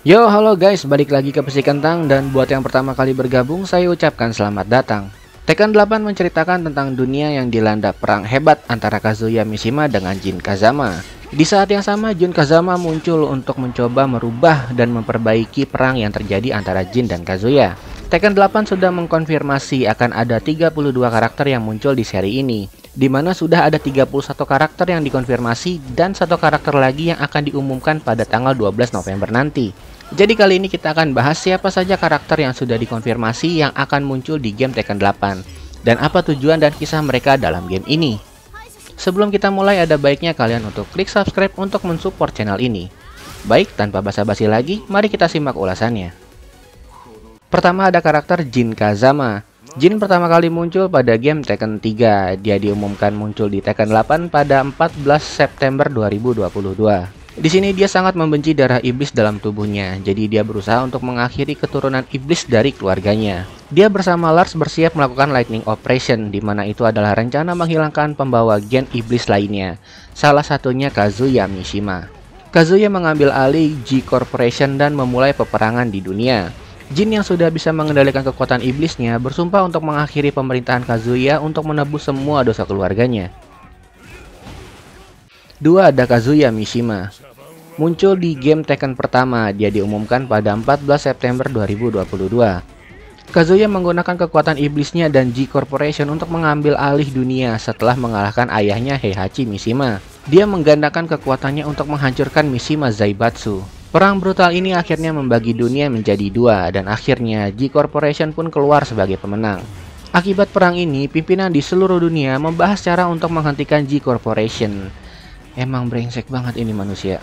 Yo, halo guys, balik lagi ke Pesi Kentang, dan buat yang pertama kali bergabung, saya ucapkan selamat datang. Tekken 8 menceritakan tentang dunia yang dilanda perang hebat antara Kazuya Mishima dengan Jin Kazama. Di saat yang sama, Jin Kazama muncul untuk mencoba merubah dan memperbaiki perang yang terjadi antara Jin dan Kazuya. Tekken 8 sudah mengkonfirmasi akan ada 32 karakter yang muncul di seri ini, di mana sudah ada 31 karakter yang dikonfirmasi dan satu karakter lagi yang akan diumumkan pada tanggal 12 November nanti. Jadi kali ini kita akan bahas siapa saja karakter yang sudah dikonfirmasi yang akan muncul di game Tekken 8 dan apa tujuan dan kisah mereka dalam game ini. Sebelum kita mulai, ada baiknya kalian untuk klik subscribe untuk mensupport channel ini. Baik, tanpa basa-basi lagi, mari kita simak ulasannya. Pertama ada karakter Jin Kazama. Jin pertama kali muncul pada game Tekken 3. Dia diumumkan muncul di Tekken 8 pada 14 September 2022. Di sini dia sangat membenci darah iblis dalam tubuhnya, jadi dia berusaha untuk mengakhiri keturunan iblis dari keluarganya. Dia bersama Lars bersiap melakukan Lightning Operation, di mana itu adalah rencana menghilangkan pembawa gen iblis lainnya, salah satunya Kazuya Mishima. Kazuya mengambil alih G Corporation dan memulai peperangan di dunia. Jin yang sudah bisa mengendalikan kekuatan iblisnya bersumpah untuk mengakhiri pemerintahan Kazuya untuk menebus semua dosa keluarganya. 2. Ada Kazuya Mishima. Muncul di game Tekken pertama, dia diumumkan pada 14 September 2022. Kazuya menggunakan kekuatan iblisnya dan G Corporation untuk mengambil alih dunia setelah mengalahkan ayahnya Heihachi Mishima. Dia menggandakan kekuatannya untuk menghancurkan Mishima Zaibatsu. Perang brutal ini akhirnya membagi dunia menjadi dua, dan akhirnya G Corporation pun keluar sebagai pemenang. Akibat perang ini, pimpinan di seluruh dunia membahas cara untuk menghentikan G Corporation. Emang brengsek banget ini manusia.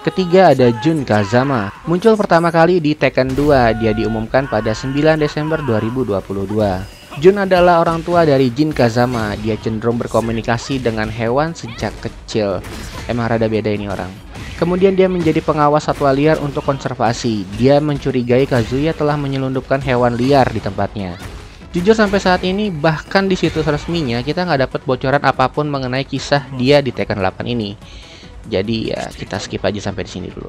Ketiga ada Jun Kazama. Muncul pertama kali di Tekken 2. Dia diumumkan pada 9 Desember 2022. Jun adalah orang tua dari Jin Kazama. Dia cenderung berkomunikasi dengan hewan sejak kecil. Emang rada beda ini orang. Kemudian dia menjadi pengawas satwa liar untuk konservasi. Dia mencurigai Kazuya telah menyelundupkan hewan liar di tempatnya. Jujur sampai saat ini, bahkan di situs resminya kita nggak dapat bocoran apapun mengenai kisah dia di Tekken 8 ini. Jadi ya kita skip aja sampai di sini dulu.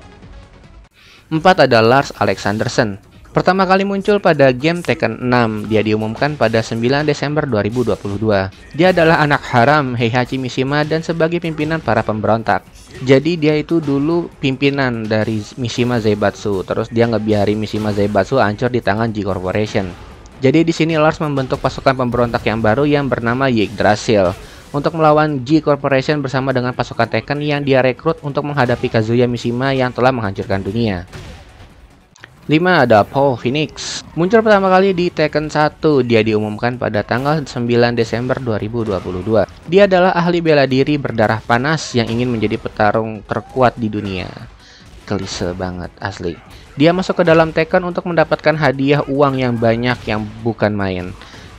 4. Ada Lars Alexanderson. Pertama kali muncul pada game Tekken 6. Dia diumumkan pada 9 Desember 2022. Dia adalah anak haram Heihachi Mishima dan sebagai pimpinan para pemberontak. Jadi dia itu dulu pimpinan dari Mishima Zaibatsu. Terus dia ngebiarin Mishima Zaibatsu hancur di tangan G Corporation. Jadi di sini Lars membentuk pasukan pemberontak yang baru yang bernama Yggdrasil untuk melawan G Corporation bersama dengan pasukan Tekken yang dia rekrut untuk menghadapi Kazuya Mishima yang telah menghancurkan dunia. 5. Ada Paul Phoenix. Muncul pertama kali di Tekken 1. Dia diumumkan pada tanggal 9 Desember 2022. Dia adalah ahli bela diri berdarah panas yang ingin menjadi petarung terkuat di dunia. Klise banget asli. Dia masuk ke dalam Tekken untuk mendapatkan hadiah uang yang banyak yang bukan main.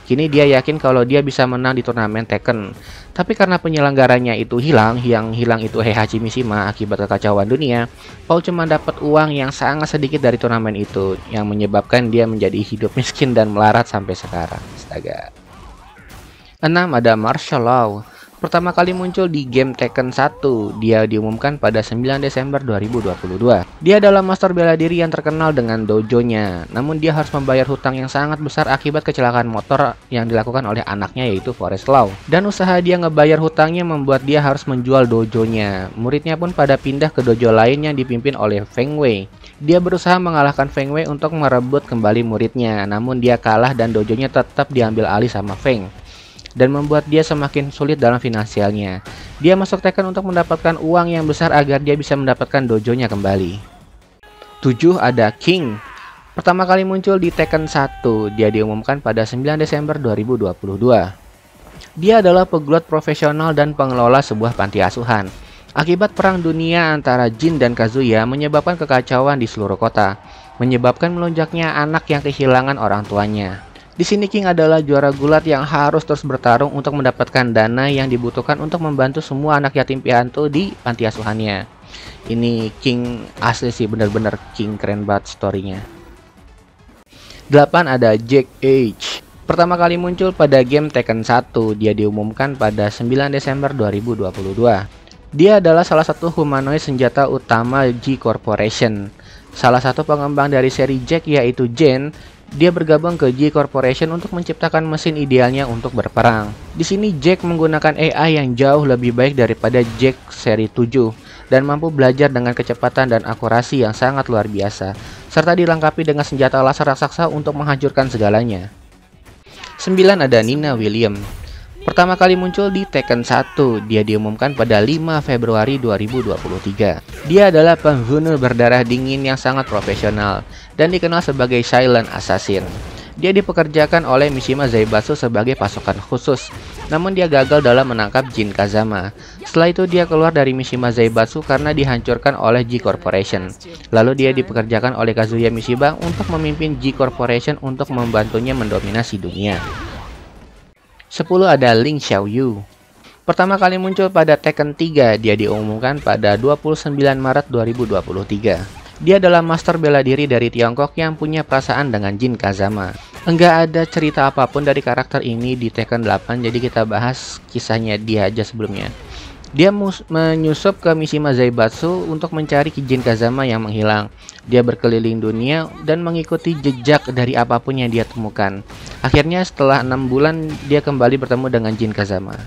Kini dia yakin kalau dia bisa menang di turnamen Tekken. Tapi karena penyelenggaranya itu hilang, yang hilang itu Heihachi Mishima akibat kekacauan dunia, Paul cuma dapat uang yang sangat sedikit dari turnamen itu, yang menyebabkan dia menjadi hidup miskin dan melarat sampai sekarang. Astaga. 6. Ada Martial Law. Pertama kali muncul di game Tekken 1. Dia diumumkan pada 9 Desember 2022. Dia adalah master bela diri yang terkenal dengan dojonya. Namun dia harus membayar hutang yang sangat besar akibat kecelakaan motor yang dilakukan oleh anaknya, yaitu Forest Law. Dan usaha dia ngebayar hutangnya membuat dia harus menjual dojonya. Muridnya pun pada pindah ke dojo lain yang dipimpin oleh Feng Wei. Dia berusaha mengalahkan Feng Wei untuk merebut kembali muridnya. Namun dia kalah dan dojonya tetap diambil alih sama Feng, dan membuat dia semakin sulit dalam finansialnya. Dia masuk Tekken untuk mendapatkan uang yang besar agar dia bisa mendapatkan dojonya kembali. 7. Ada King. Pertama kali muncul di Tekken 1. Dia diumumkan pada 9 Desember 2022. Dia adalah pegulat profesional dan pengelola sebuah panti asuhan. Akibat perang dunia antara Jin dan Kazuya menyebabkan kekacauan di seluruh kota, menyebabkan melonjaknya anak yang kehilangan orang tuanya. Di sini King adalah juara gulat yang harus terus bertarung untuk mendapatkan dana yang dibutuhkan untuk membantu semua anak yatim piatu di panti asuhannya. Ini King asli sih, bener-bener King, keren banget storynya. 8. Ada Jack H. Pertama kali muncul pada game Tekken 1. Dia diumumkan pada 9 Desember 2022. Dia adalah salah satu humanoid senjata utama G Corporation. Salah satu pengembang dari seri Jack yaitu Jane, dia bergabung ke G Corporation untuk menciptakan mesin idealnya untuk berperang. Di sini Jack menggunakan AI yang jauh lebih baik daripada Jack seri 7 dan mampu belajar dengan kecepatan dan akurasi yang sangat luar biasa, serta dilengkapi dengan senjata laser raksasa untuk menghancurkan segalanya. 9 ada Nina William. Pertama kali muncul di Tekken 1, dia diumumkan pada 5 Februari 2023. Dia adalah pembunuh berdarah dingin yang sangat profesional dan dikenal sebagai Silent Assassin. Dia dipekerjakan oleh Mishima Zaibatsu sebagai pasukan khusus, namun dia gagal dalam menangkap Jin Kazama. Setelah itu dia keluar dari Mishima Zaibatsu karena dihancurkan oleh G Corporation. Lalu dia dipekerjakan oleh Kazuya Mishiba untuk memimpin G Corporation untuk membantunya mendominasi dunia. 10 ada Ling Xiaoyu. Pertama kali muncul pada Tekken 3, dia diumumkan pada 29 Maret 2023. Dia adalah master bela diri dari Tiongkok yang punya perasaan dengan Jin Kazama. Enggak ada cerita apapun dari karakter ini di Tekken 8, jadi kita bahas kisahnya dia aja sebelumnya. Dia menyusup ke Mishima Zaibatsu untuk mencari Jin Kazama yang menghilang. Dia berkeliling dunia dan mengikuti jejak dari apapun yang dia temukan. Akhirnya setelah 6 bulan dia kembali bertemu dengan Jin Kazama.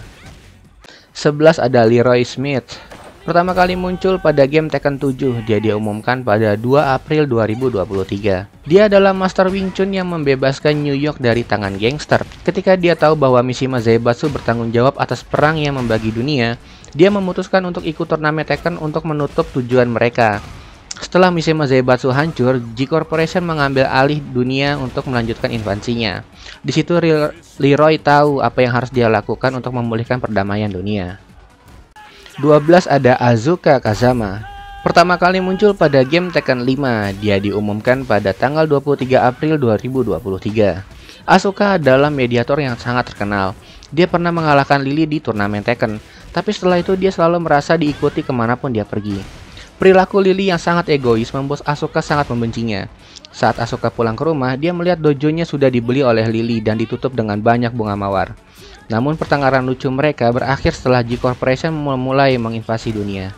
11 ada Leroy Smith. Pertama kali muncul pada game Tekken 7, dia diumumkan pada 2 April 2023. Dia adalah Master Wing Chun yang membebaskan New York dari tangan gangster. Ketika dia tahu bahwa Mishima Zaibatsu bertanggung jawab atas perang yang membagi dunia, dia memutuskan untuk ikut turnamen Tekken untuk menutup tujuan mereka. Setelah Mishima Zaibatsu hancur, G Corporation mengambil alih dunia untuk melanjutkan invasinya. Di situ Leroy tahu apa yang harus dia lakukan untuk memulihkan perdamaian dunia. 12 ada Asuka Kazama. Pertama kali muncul pada game Tekken 5, dia diumumkan pada tanggal 23 April 2023. Asuka adalah mediator yang sangat terkenal. Dia pernah mengalahkan Lily di turnamen Tekken, tapi setelah itu dia selalu merasa diikuti kemanapun dia pergi. Perilaku Lily yang sangat egois membuat Asuka sangat membencinya. Saat Asuka pulang ke rumah, dia melihat dojonya sudah dibeli oleh Lily dan ditutup dengan banyak bunga mawar. Namun pertengkaran lucu mereka berakhir setelah G Corporation memulai menginvasi dunia.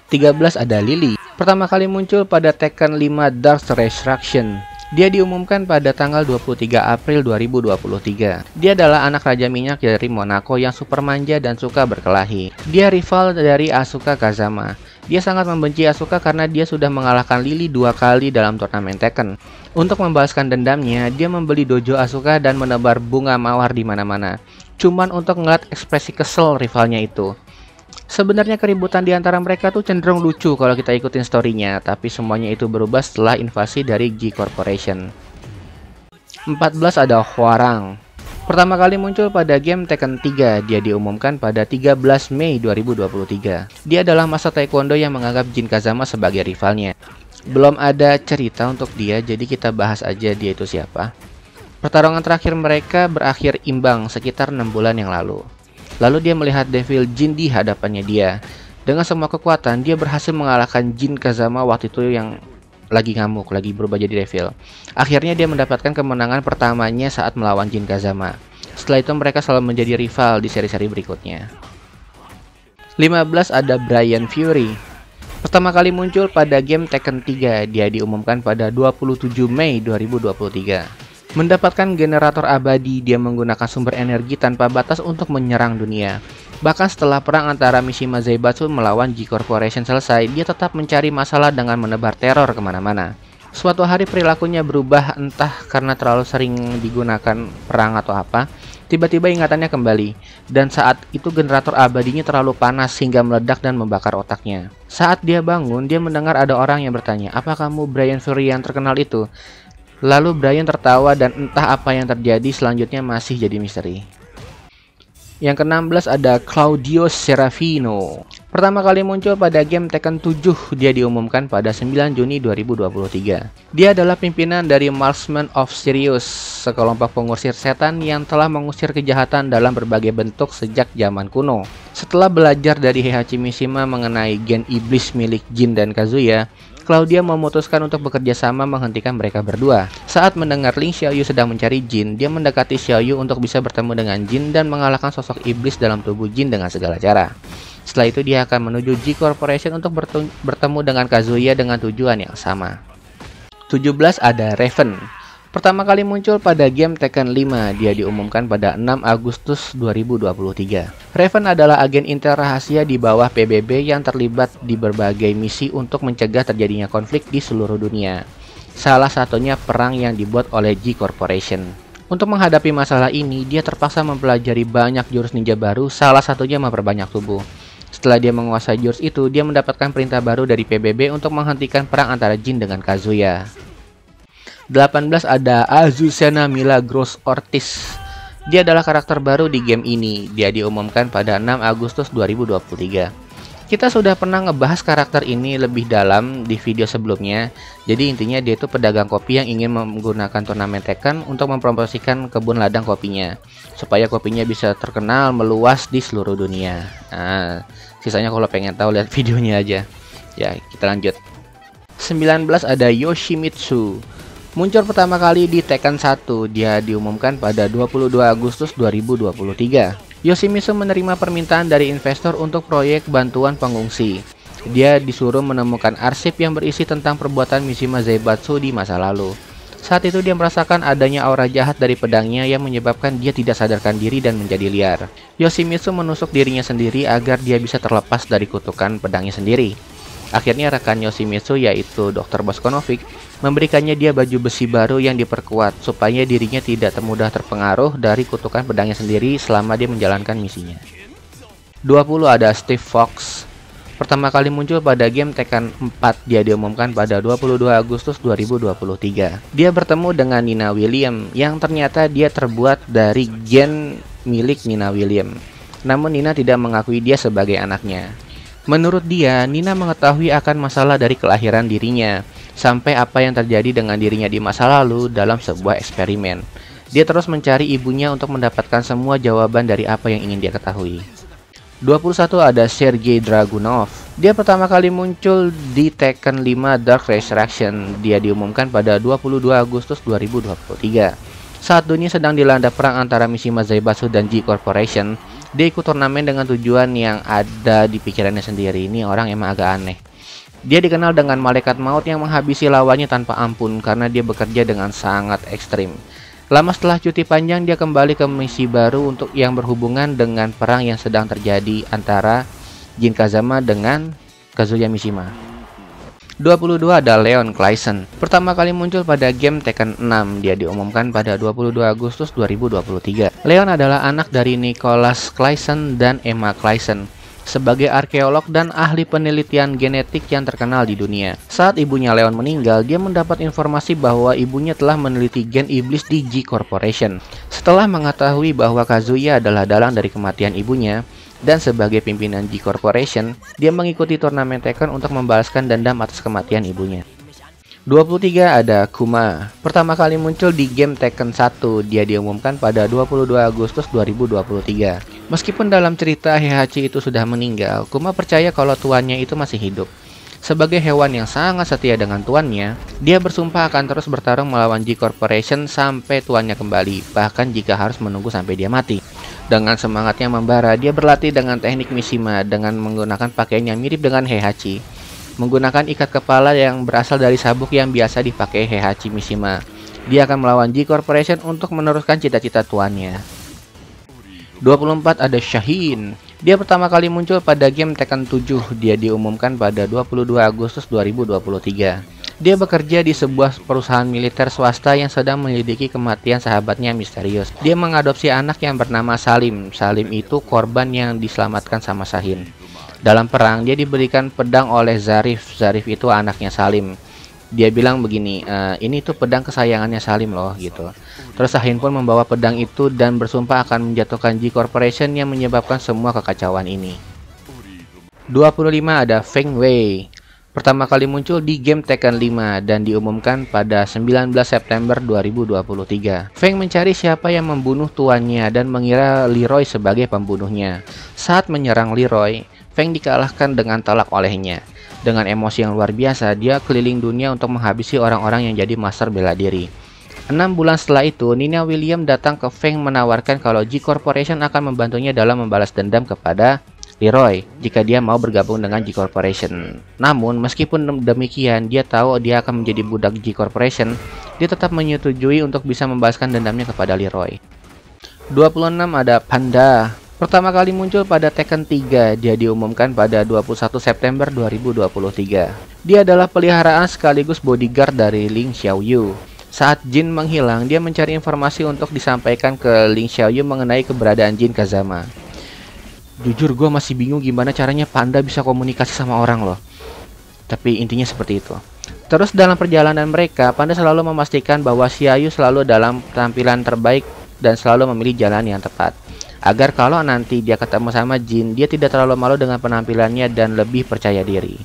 13 ada Lily. Pertama kali muncul pada Tekken 5 Dark Resurrection. Dia diumumkan pada tanggal 23 April 2023. Dia adalah anak Raja Minyak dari Monaco yang super manja dan suka berkelahi. Dia rival dari Asuka Kazama. Dia sangat membenci Asuka karena dia sudah mengalahkan Lily 2 kali dalam turnamen Tekken. Untuk membalaskan dendamnya, dia membeli dojo Asuka dan menebar bunga mawar di mana-mana. Cuman untuk ngeliat ekspresi kesel rivalnya itu. Sebenarnya keributan di antara mereka tuh cenderung lucu kalau kita ikutin storynya, tapi semuanya itu berubah setelah invasi dari G Corporation. 14 ada Hwoarang. Pertama kali muncul pada game Tekken 3, dia diumumkan pada 13 Mei 2023. Dia adalah master taekwondo yang menganggap Jin Kazama sebagai rivalnya. Belum ada cerita untuk dia, jadi kita bahas aja dia itu siapa. Pertarungan terakhir mereka berakhir imbang sekitar 6 bulan yang lalu. Lalu dia melihat Devil Jin di hadapannya dia. Dengan semua kekuatan, dia berhasil mengalahkan Jin Kazama waktu itu yang lagi ngamuk, lagi berubah jadi devil. Akhirnya dia mendapatkan kemenangan pertamanya saat melawan Jin Kazama. Setelah itu mereka selalu menjadi rival di seri-seri berikutnya. 15 ada Bryan Fury. Pertama kali muncul pada game Tekken 3, dia diumumkan pada 27 Mei 2023. Mendapatkan generator abadi, dia menggunakan sumber energi tanpa batas untuk menyerang dunia. Bahkan setelah perang antara Mishima Zaibatsu melawan G Corporation selesai, dia tetap mencari masalah dengan menebar teror kemana-mana. Suatu hari perilakunya berubah, entah karena terlalu sering digunakan perang atau apa. Tiba-tiba ingatannya kembali, dan saat itu generator abadinya terlalu panas hingga meledak dan membakar otaknya. Saat dia bangun, dia mendengar ada orang yang bertanya, "Apa kamu Bryan Fury yang terkenal itu?" Lalu Bryan tertawa dan entah apa yang terjadi selanjutnya masih jadi misteri. Yang ke-16 ada Claudio Serafino. Pertama kali muncul pada game Tekken 7, dia diumumkan pada 9 Juni 2023. Dia adalah pimpinan dari Marksmen of Sirius, sekelompok pengusir setan yang telah mengusir kejahatan dalam berbagai bentuk sejak zaman kuno. Setelah belajar dari Heihachi Mishima mengenai gen iblis milik Jin dan Kazuya, Claudia memutuskan untuk bekerja sama menghentikan mereka berdua. Saat mendengar Ling Xiaoyu sedang mencari Jin, dia mendekati Xiaoyu untuk bisa bertemu dengan Jin dan mengalahkan sosok iblis dalam tubuh Jin dengan segala cara. Setelah itu dia akan menuju G Corporation untuk bertemu dengan Kazuya dengan tujuan yang sama. 17 ada Raven. Pertama kali muncul pada game Tekken 5, dia diumumkan pada 6 Agustus 2023. Raven adalah agen intel rahasia di bawah PBB yang terlibat di berbagai misi untuk mencegah terjadinya konflik di seluruh dunia. Salah satunya perang yang dibuat oleh G Corporation. Untuk menghadapi masalah ini, dia terpaksa mempelajari banyak jurus ninja baru, salah satunya memperbanyak tubuh. Setelah dia menguasai jurus itu, dia mendapatkan perintah baru dari PBB untuk menghentikan perang antara Jin dengan Kazuya. 18 ada Azucena Milagros Ortiz. Dia adalah karakter baru di game ini. Dia diumumkan pada 6 Agustus 2023. Kita sudah pernah ngebahas karakter ini lebih dalam di video sebelumnya. Jadi intinya dia itu pedagang kopi yang ingin menggunakan turnamen Tekken untuk mempromosikan kebun ladang kopinya, supaya kopinya bisa terkenal meluas di seluruh dunia. Nah, sisanya kalau pengen tahu lihat videonya aja. Ya, kita lanjut. 19 ada Yoshimitsu. Muncul pertama kali di Tekken 1, dia diumumkan pada 22 Agustus 2023. Yoshimitsu menerima permintaan dari investor untuk proyek bantuan pengungsi. Dia disuruh menemukan arsip yang berisi tentang perbuatan Mishima Zaibatsu di masa lalu. Saat itu dia merasakan adanya aura jahat dari pedangnya yang menyebabkan dia tidak sadarkan diri dan menjadi liar. Yoshimitsu menusuk dirinya sendiri agar dia bisa terlepas dari kutukan pedangnya sendiri. Akhirnya rekan Yoshimitsu yaitu Dr. Bosconovic memberikannya dia baju besi baru yang diperkuat supaya dirinya tidak mudah terpengaruh dari kutukan pedangnya sendiri selama dia menjalankan misinya. 20 ada Steve Fox. Pertama kali muncul pada game Tekken 4, dia diumumkan pada 22 Agustus 2023. Dia bertemu dengan Nina Williams yang ternyata dia terbuat dari gen milik Nina Williams. Namun Nina tidak mengakui dia sebagai anaknya. Menurut dia, Nina mengetahui akan masalah dari kelahiran dirinya, sampai apa yang terjadi dengan dirinya di masa lalu dalam sebuah eksperimen. Dia terus mencari ibunya untuk mendapatkan semua jawaban dari apa yang ingin dia ketahui. 21 ada Sergei Dragunov. Dia pertama kali muncul di Tekken 5 Dark Resurrection. Dia diumumkan pada 22 Agustus 2023. Saat dunia sedang dilanda perang antara Mishima Zaibatsu dan G Corporation, dia ikut turnamen dengan tujuan yang ada di pikirannya sendiri. Ini orang emang agak aneh. Dia dikenal dengan malaikat maut yang menghabisi lawannya tanpa ampun karena dia bekerja dengan sangat ekstrim. Lama setelah cuti panjang, dia kembali ke misi baru untuk yang berhubungan dengan perang yang sedang terjadi antara Jin Kazama dengan Kazuya Mishima. 22 ada Leon Claesen. Pertama kali muncul pada game Tekken 6, dia diumumkan pada 22 Agustus 2023. Leon adalah anak dari Nicholas Claesen dan Emma Claesen. Sebagai arkeolog dan ahli penelitian genetik yang terkenal di dunia. Saat ibunya Leon meninggal, dia mendapat informasi bahwa ibunya telah meneliti gen iblis di G Corporation. Setelah mengetahui bahwa Kazuya adalah dalang dari kematian ibunya, dan sebagai pimpinan G Corporation, dia mengikuti turnamen Tekken untuk membalaskan dendam atas kematian ibunya. 23 ada Kuma. Pertama kali muncul di game Tekken 1, dia diumumkan pada 22 Agustus 2023. Meskipun dalam cerita Heihachi itu sudah meninggal, Kuma percaya kalau tuannya itu masih hidup. Sebagai hewan yang sangat setia dengan tuannya, dia bersumpah akan terus bertarung melawan G Corporation sampai tuannya kembali, bahkan jika harus menunggu sampai dia mati. Dengan semangatnya membara, dia berlatih dengan teknik Mishima dengan menggunakan pakaian yang mirip dengan Heihachi. Menggunakan ikat kepala yang berasal dari sabuk yang biasa dipakai Heihachi Mishima. Dia akan melawan G Corporation untuk meneruskan cita-cita tuannya. 24 ada Shaheen. Dia pertama kali muncul pada game Tekken 7. Dia diumumkan pada 22 Agustus 2023. Dia bekerja di sebuah perusahaan militer swasta yang sedang menyelidiki kematian sahabatnya misterius. Dia mengadopsi anak yang bernama Salim. Salim itu korban yang diselamatkan sama Shaheen. Dalam perang, dia diberikan pedang oleh Zarif. Zarif itu anaknya Salim. Dia bilang begini, ini tuh pedang kesayangannya Salim loh gitu. Terus Shaheen pun membawa pedang itu dan bersumpah akan menjatuhkan G Corporation yang menyebabkan semua kekacauan ini. 25 ada Feng Wei. Pertama kali muncul di game Tekken 5 dan diumumkan pada 19 September 2023. Feng mencari siapa yang membunuh tuannya dan mengira Leroy sebagai pembunuhnya. Saat menyerang Leroy, Feng dikalahkan dengan telak olehnya. Dengan emosi yang luar biasa, dia keliling dunia untuk menghabisi orang-orang yang jadi master bela diri. 6 bulan setelah itu, Nina Williams datang ke Feng menawarkan kalau G Corporation akan membantunya dalam membalas dendam kepada Leroy jika dia mau bergabung dengan G Corporation. Namun meskipun demikian, dia tahu dia akan menjadi budak G Corporation, dia tetap menyetujui untuk bisa membalaskan dendamnya kepada Leroy. 26 ada Panda. Pertama kali muncul pada Tekken 3, dia diumumkan pada 21 September 2023. Dia adalah peliharaan sekaligus bodyguard dari Ling Xiaoyu. Saat Jin menghilang, dia mencari informasi untuk disampaikan ke Ling Xiaoyu mengenai keberadaan Jin Kazama. Jujur gue masih bingung gimana caranya Panda bisa komunikasi sama orang loh. Tapi intinya seperti itu. Terus dalam perjalanan mereka, Panda selalu memastikan bahwa Xiaoyu selalu dalam tampilan terbaik dan selalu memilih jalan yang tepat. Agar kalau nanti dia ketemu sama Jin, dia tidak terlalu malu dengan penampilannya dan lebih percaya diri.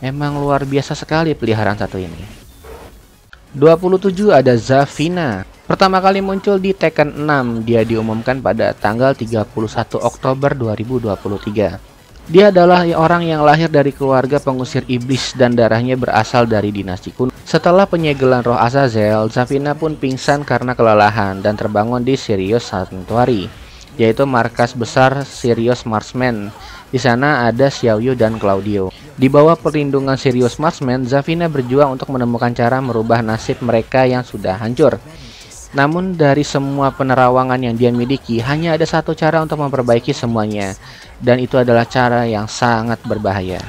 Memang luar biasa sekali peliharaan satu ini. 27 ada Zafina. Pertama kali muncul di Tekken 6, dia diumumkan pada tanggal 31 Oktober 2023. Dia adalah orang yang lahir dari keluarga pengusir iblis dan darahnya berasal dari dinasti kuno. Setelah penyegelan roh Azazel, Zafina pun pingsan karena kelelahan dan terbangun di Sirius Sanctuary, yaitu markas besar Sirius Marksman. Di sana ada Xiaoyu dan Claudio. Di bawah perlindungan Sirius Marksman, Zafina berjuang untuk menemukan cara merubah nasib mereka yang sudah hancur. Namun dari semua penerawangan yang dia miliki, hanya ada satu cara untuk memperbaiki semuanya, dan itu adalah cara yang sangat berbahaya.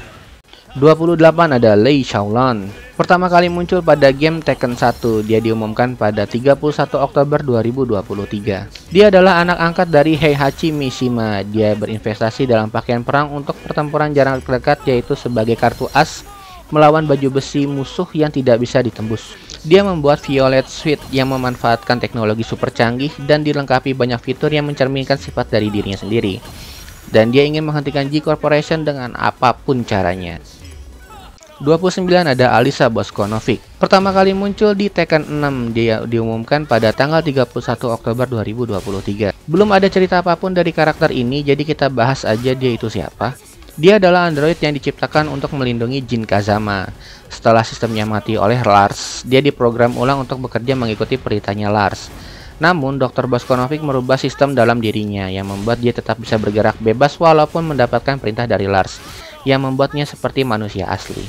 28 ada Lei Xiaolon. Pertama kali muncul pada game Tekken 1, dia diumumkan pada 31 Oktober 2023. Dia adalah anak angkat dari Heihachi Mishima. Dia berinvestasi dalam pakaian perang untuk pertempuran jarak dekat, yaitu sebagai kartu as melawan baju besi musuh yang tidak bisa ditembus. Dia membuat Violet Suite yang memanfaatkan teknologi super canggih dan dilengkapi banyak fitur yang mencerminkan sifat dari dirinya sendiri. Dan dia ingin menghentikan G Corporation dengan apapun caranya. 29 ada Alisa Bosconovic. Pertama kali muncul di Tekken 6, dia diumumkan pada tanggal 31 Oktober 2023. Belum ada cerita apapun dari karakter ini, jadi kita bahas aja dia itu siapa. Dia adalah android yang diciptakan untuk melindungi Jin Kazama. Setelah sistemnya mati oleh Lars, dia diprogram ulang untuk bekerja mengikuti perintahnya Lars. Namun, Dr. Bosconovic merubah sistem dalam dirinya yang membuat dia tetap bisa bergerak bebas walaupun mendapatkan perintah dari Lars, yang membuatnya seperti manusia asli.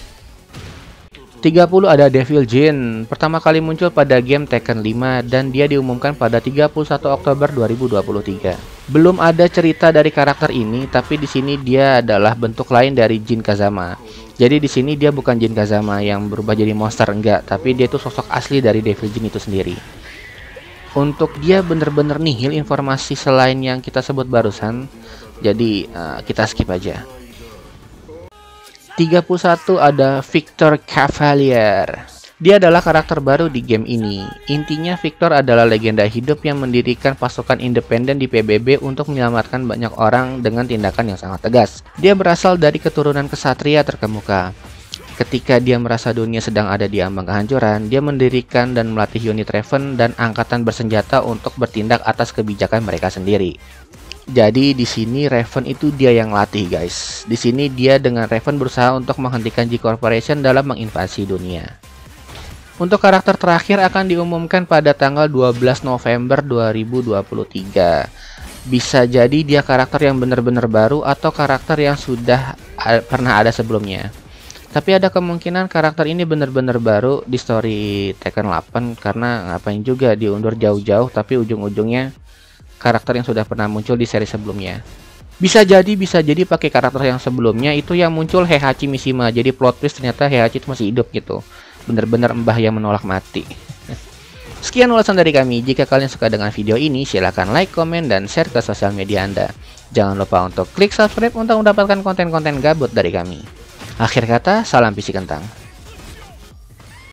30 ada Devil Jin. Pertama kali muncul pada game Tekken 5 dan dia diumumkan pada 31 Oktober 2023. Belum ada cerita dari karakter ini, tapi di sini dia adalah bentuk lain dari Jin Kazama. Jadi di sini dia bukan Jin Kazama yang berubah jadi monster, enggak, tapi dia itu sosok asli dari Devil Jin itu sendiri. Untuk dia bener-bener nihil informasi selain yang kita sebut barusan, jadi kita skip aja. 31 ada Victor Cavalier. Dia adalah karakter baru di game ini. Intinya Victor adalah legenda hidup yang mendirikan pasukan independen di PBB untuk menyelamatkan banyak orang dengan tindakan yang sangat tegas. Dia berasal dari keturunan kesatria terkemuka. Ketika dia merasa dunia sedang ada di ambang kehancuran, dia mendirikan dan melatih unit Raven dan angkatan bersenjata untuk bertindak atas kebijakan mereka sendiri. Jadi di sini Raven itu dia yang latih, guys. Di sini dia dengan Raven berusaha untuk menghentikan G Corporation dalam menginvasi dunia. Untuk karakter terakhir akan diumumkan pada tanggal 12 November 2023. Bisa jadi dia karakter yang benar-benar baru atau karakter yang sudah pernah ada sebelumnya. Tapi ada kemungkinan karakter ini benar-benar baru di story Tekken 8 karena ngapain juga diundur jauh-jauh tapi ujung-ujungnya karakter yang sudah pernah muncul di seri sebelumnya. Bisa jadi pakai karakter yang sebelumnya itu yang muncul Heihachi Mishima. Jadi plot twist ternyata Heihachi itu masih hidup gitu. Bener-bener mbah yang menolak mati. Sekian ulasan dari kami. Jika kalian suka dengan video ini, silahkan like, komen, dan share ke sosial media Anda. Jangan lupa untuk klik subscribe untuk mendapatkan konten-konten gabut dari kami. Akhir kata, salam PC Kentang.